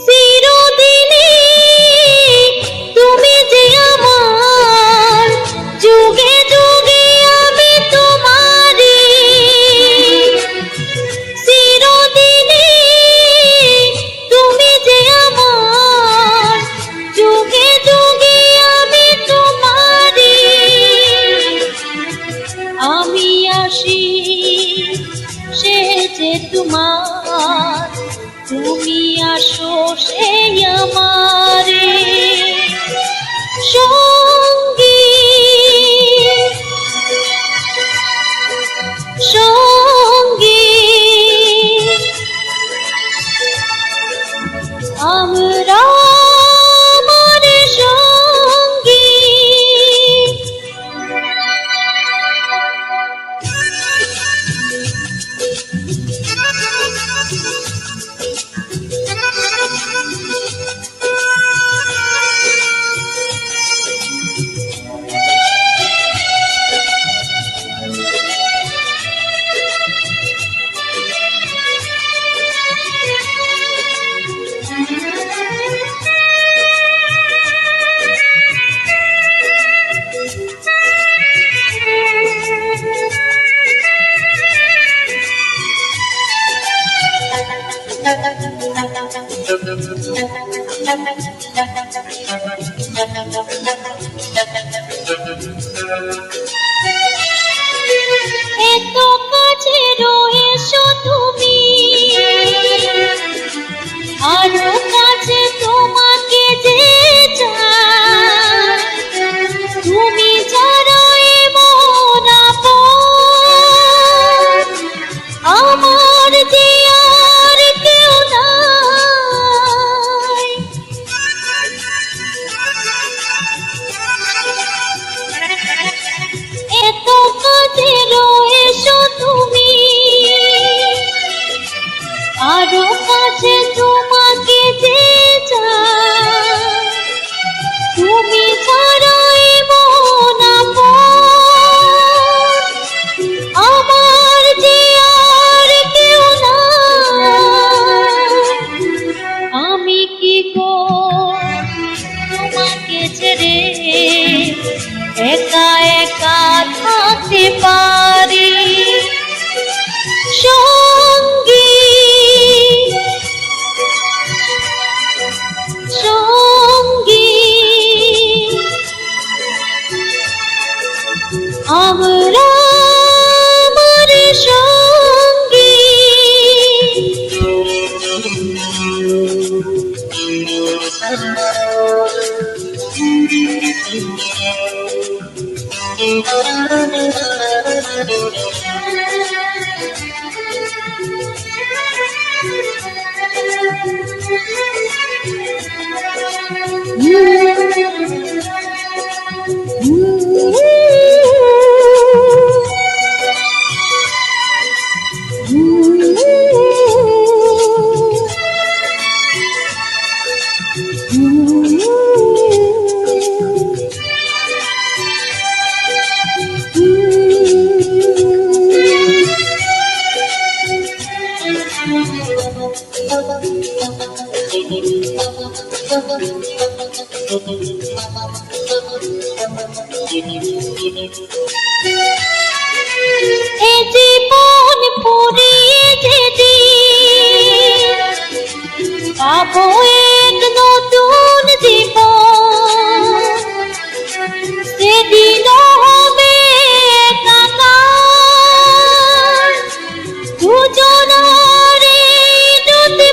চিরদিনই তুমি যে আমার, যুগে যুগে আমি তোমারই। চিরদিনই তুমি যে আমার, যুগে যুগে আমি তোমারই। আমি আসি সে যে তোমার, তুমি আসো সেই আমারে সঙ্গী সঙ্গী। আমরা আমার সঙ্গী। এত কাছে রয়েছো তুমি, আরো কাছে তোমাকে যে চাই। তুমি ছাড়া এমন আপন আমার যে আর কেউ নাই। এত কাছে রয়েছো তুমি, আরো কাছে তোমাকে যে চাই। তুমি ছাড়া এমন আপন আমার যে আর কেউ নাই। আমি কি গো তোমাকে ছেড়ে একা একা থাকতে পারি সঙ্গী সঙ্গী। আমরা আমার সঙ্গী। এ জীবন পুরিয়ে যেদিন পাবো এক নতুন জীবন, সেদিন হবে একাকার দুজনারে যদি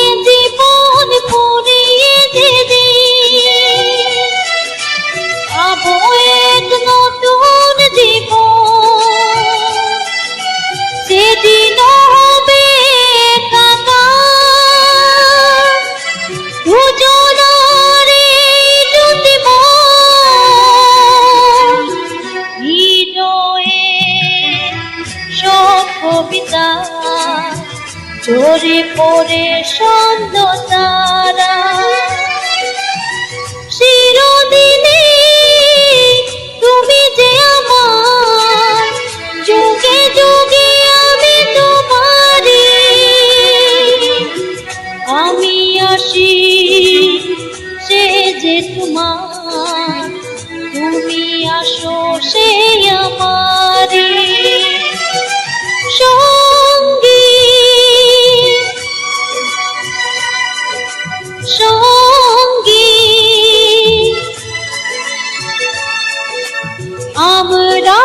এ জীবন পুরিয়ে যেদিন পাবো এক নতুন জীবন, সেদিন হবে একাকার দুজনারে যদি হৃদয়ে সব কবিতা ঝরে পড়ে সন্ধ্যা তারা। চিরদিনই তুমি যে আমার, আমরা